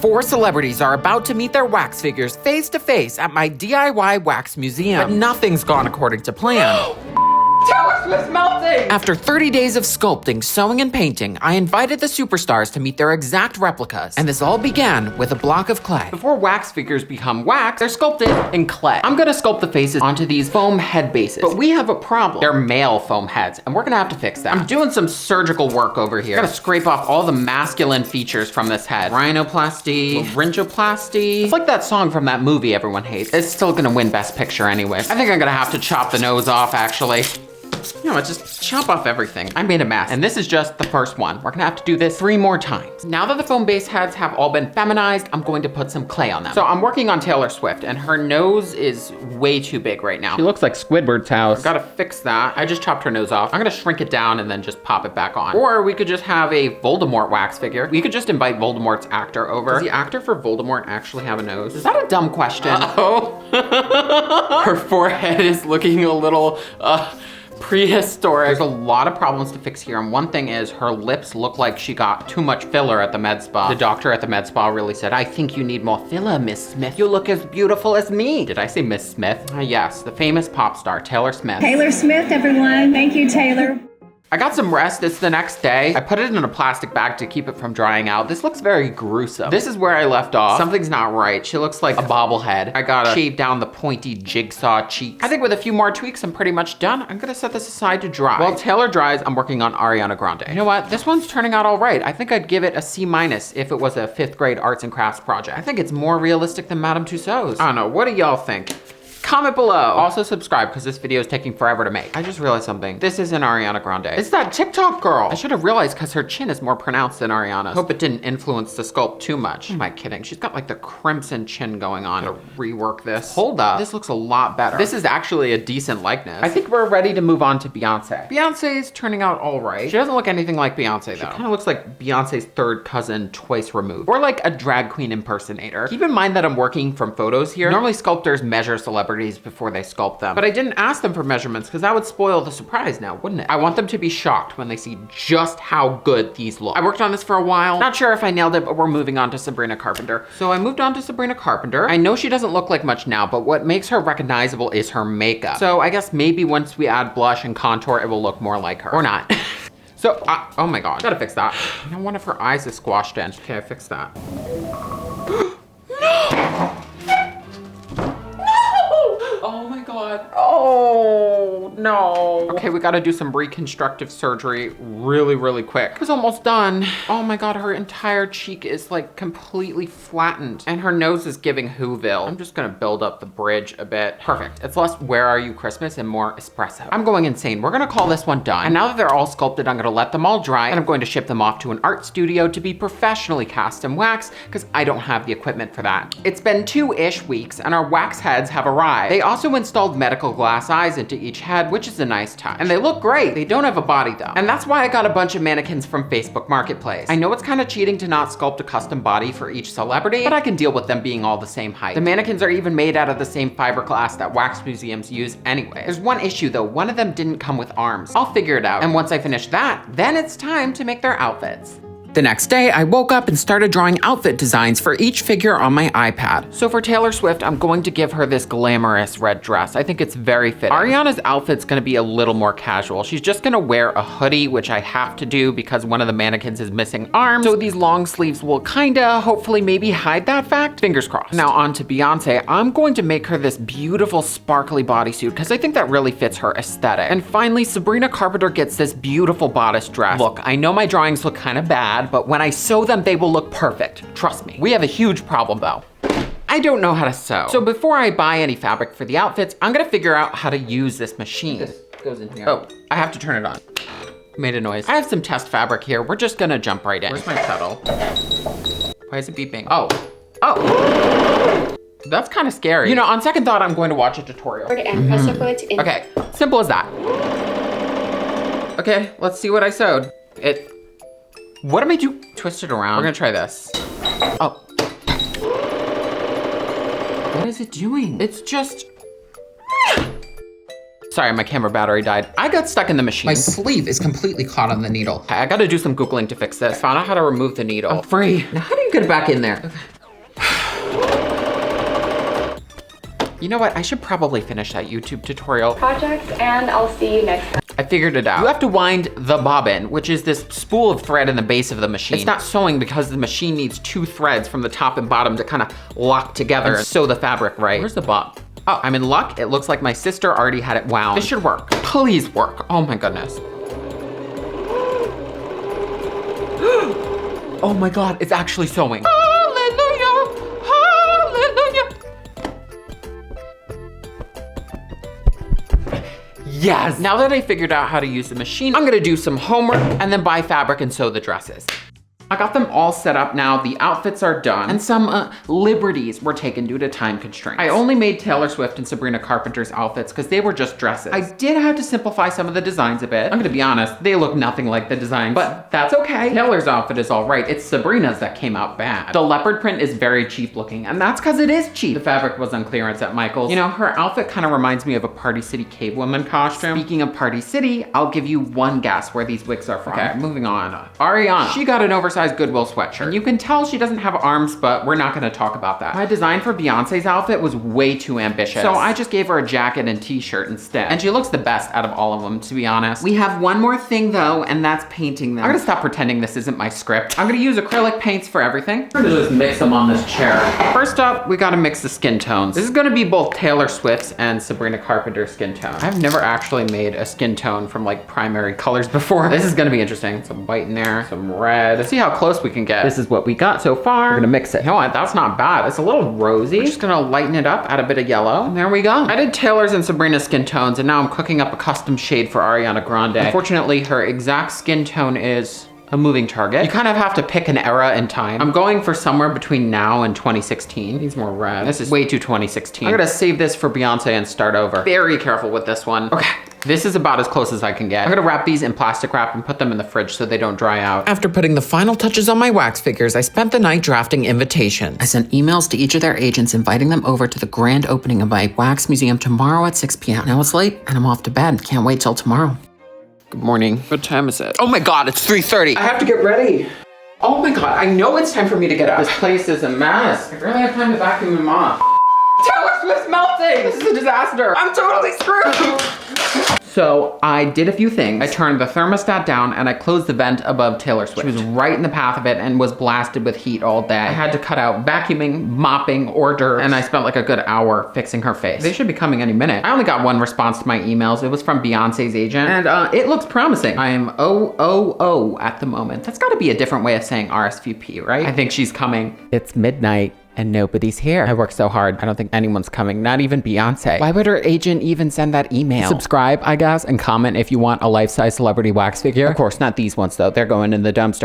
4 celebrities are about to meet their wax figures face to face at my DIY wax museum. But nothing's gone according to plan. Taylor Swift's melting! After 30 days of sculpting, sewing, and painting, I invited the superstars to meet their exact replicas. And this all began with a block of clay. Before wax figures become wax, they're sculpted in clay. I'm gonna sculpt the faces onto these foam head bases. But we have a problem. They're male foam heads, and we're gonna have to fix that. I'm doing some surgical work over here. Gotta scrape off all the masculine features from this head. Rhinoplasty, laryngoplasty. It's like that song from that movie everyone hates. It's still gonna win Best Picture anyway. I think I'm gonna have to chop the nose off, actually. You know, just chop off everything. I made a mess, and this is just the first one. We're gonna have to do this 3 more times. Now that the foam base heads have all been feminized, I'm going to put some clay on them. So I'm working on Taylor Swift, and her nose is way too big right now. She looks like Squidward's house. I've gotta fix that. I just chopped her nose off. I'm gonna shrink it down and then just pop it back on. Or we could just have a Voldemort wax figure. We could just invite Voldemort's actor over. Does the actor for Voldemort actually have a nose? Is that a dumb question? Uh-oh. Her forehead is looking a little, prehistoric. There's a lot of problems to fix here, and one thing is her lips look like she got too much filler at the med spa. The doctor at the med spa really said, "I think you need more filler, Miss Smith. You look as beautiful as me." Did I say Miss Smith? Yes, the famous pop star, Taylor Smith. Taylor Smith, everyone. Thank you, Taylor. I got some rest. It's the next day. I put it in a plastic bag to keep it from drying out. This looks very gruesome. This is where I left off. Something's not right. She looks like a bobblehead. I gotta shave down the pointy jigsaw cheeks. I think with a few more tweaks, I'm pretty much done. I'm gonna set this aside to dry. While Taylor dries, I'm working on Ariana Grande. You know what? This one's turning out all right. I think I'd give it a C- if it was a 5th grade arts and crafts project. I think it's more realistic than Madame Tussauds. I don't know. What do y'all think? Comment below. Also subscribe because this video is taking forever to make. I just realized something. This isn't Ariana Grande. It's that TikTok girl. I should have realized because her chin is more pronounced than Ariana's. Hope it didn't influence the sculpt too much. Who am I kidding? She's got like the crimson chin going on. To rework this. Hold up. This looks a lot better. This is actually a decent likeness. I think we're ready to move on to Beyonce. Beyonce's turning out all right. She doesn't look anything like Beyonce though. She kind of looks like Beyonce's 3rd cousin twice removed. Or like a drag queen impersonator. Keep in mind that I'm working from photos here. Normally sculptors measure celebrities before they sculpt them. But I didn't ask them for measurements because that would spoil the surprise now, wouldn't it? I want them to be shocked when they see just how good these look. I worked on this for a while. Not sure if I nailed it, but we're moving on to Sabrina Carpenter. So I moved on to Sabrina Carpenter. I know she doesn't look like much now, but what makes her recognizable is her makeup. So I guess maybe once we add blush and contour, it will look more like her. Or not. So, oh my God, gotta fix that. Now one of her eyes is squashed in. Okay, I fixed that. No! Oh my God. Oh no. Okay, we gotta do some reconstructive surgery really quick. It was almost done. Oh my God, her entire cheek is like completely flattened and her nose is giving Whoville. I'm just gonna build up the bridge a bit. Perfect. It's less Where Are You Christmas and more espresso. I'm going insane. We're gonna call this one done. And now that they're all sculpted, I'm gonna let them all dry and I'm going to ship them off to an art studio to be professionally cast and waxed because I don't have the equipment for that. It's been 2-ish weeks and our wax heads have arrived. They also installed medical glass eyes into each head, which is a nice touch. And they look great. They don't have a body though. And that's why I got a bunch of mannequins from Facebook Marketplace. I know it's kind of cheating to not sculpt a custom body for each celebrity, but I can deal with them being all the same height. The mannequins are even made out of the same fiberglass that wax museums use anyway. There's one issue though. One of them didn't come with arms. I'll figure it out. And once I finish that, then it's time to make their outfits. The next day, I woke up and started drawing outfit designs for each figure on my iPad. So for Taylor Swift, I'm going to give her this glamorous red dress. I think it's very fitting. Ariana's outfit's gonna be a little more casual. She's just gonna wear a hoodie, which I have to do because one of the mannequins is missing arms. So these long sleeves will kinda, hopefully maybe hide that fact. Fingers crossed. Now on to Beyonce. I'm going to make her this beautiful sparkly bodysuit because I think that really fits her aesthetic. And finally, Sabrina Carpenter gets this beautiful bodice dress. Look, I know my drawings look kind of bad, but when I sew them, they will look perfect. Trust me. We have a huge problem though. I don't know how to sew. So before I buy any fabric for the outfits, I'm gonna figure out how to use this machine. This goes in here. Oh, I have to turn it on. Made a noise. I have some test fabric here. We're just gonna jump right in. Where's my pedal? Why is it beeping? Oh. That's kind of scary. You know, on second thought, I'm going to watch a tutorial. Okay, simple as that. Okay, let's see what I sewed. What am I doing? Twist it around. We're gonna try this. Oh. What is it doing? It's just... Sorry, my camera battery died. I got stuck in the machine. My sleeve is completely caught on the needle. I gotta do some Googling to fix this. I found out how to remove the needle. I'm free. Now how do you get it back in there? You know what? I should probably finish that YouTube tutorial. Projects, and I'll see you next time. I figured it out. You have to wind the bobbin, which is this spool of thread in the base of the machine. It's not sewing because the machine needs 2 threads from the top and bottom to kind of lock together and sew the fabric right. Where's the bob? Oh, I'm in luck. It looks like my sister already had it wound. This should work. Please work. Oh my goodness. Oh my God, it's actually sewing. Hallelujah, hallelujah. Yes, now that I figured out how to use the machine, I'm gonna do some homework and then buy fabric and sew the dresses. I got them all set up now. The outfits are done. And some liberties were taken due to time constraints. I only made Taylor Swift and Sabrina Carpenter's outfits because they were just dresses. I did have to simplify some of the designs a bit. I'm gonna be honest, they look nothing like the designs, but that's okay. Taylor's outfit is all right. It's Sabrina's that came out bad. The leopard print is very cheap looking, and that's because it is cheap. The fabric was on clearance at Michael's. You know, her outfit kind of reminds me of a Party City cave woman costume. Speaking of Party City, I'll give you one guess where these wigs are from. Okay, moving on. Ariana, she got an oversized Goodwill sweatshirt. And you can tell she doesn't have arms, but we're not gonna talk about that. My design for Beyonce's outfit was way too ambitious, so I just gave her a jacket and t-shirt instead. And she looks the best out of all of them, to be honest. We have one more thing though, and that's painting them. I'm gonna stop pretending this isn't my script. I'm gonna use acrylic paints for everything. I'm gonna just mix them on this chair. First up, we gotta mix the skin tones. This is gonna be both Taylor Swift's and Sabrina Carpenter's skin tone. I've never actually made a skin tone from like primary colors before. This is gonna be interesting. Some white in there, some red. Let's see how close we can get. This is what we got so far. We're gonna mix it. You know what? That's not bad. It's a little rosy. We're just gonna lighten it up, add a bit of yellow, and there we go. I did Taylor's and Sabrina's skin tones, and now I'm cooking up a custom shade for Ariana Grande. Unfortunately, her exact skin tone is a moving target. You kind of have to pick an era in time. I'm going for somewhere between now and 2016. Needs more red. This is way too 2016. I'm gonna save this for Beyonce and start over. Very careful with this one. Okay. This is about as close as I can get. I'm gonna wrap these in plastic wrap and put them in the fridge so they don't dry out. After putting the final touches on my wax figures, I spent the night drafting invitations. I sent emails to each of their agents inviting them over to the grand opening of my wax museum tomorrow at 6 p.m. Now it's late and I'm off to bed. Can't wait till tomorrow. Good morning. What time is it? Oh my God, it's 3:30. I have to get ready. Oh my God, I know it's time for me to get up. This place is a mess. I barely have time to vacuum them off. Taylor Swift's melting! This is a disaster. I'm totally screwed. So I did a few things. I turned the thermostat down and I closed the vent above Taylor Swift. She was right in the path of it and was blasted with heat all day. I had to cut out vacuuming, mopping, hors d'oeuvres, and I spent like a good hour fixing her face. They should be coming any minute. I only got one response to my emails. It was from Beyonce's agent, and it looks promising. I am OOO at the moment. That's gotta be a different way of saying RSVP, right? I think she's coming. It's midnight. And nobody's here. I worked so hard. I don't think anyone's coming, not even Beyonce. Why would her agent even send that email? Subscribe, I guess, and comment if you want a life-size celebrity wax figure. Of course, not these ones though. They're going in the dumpster.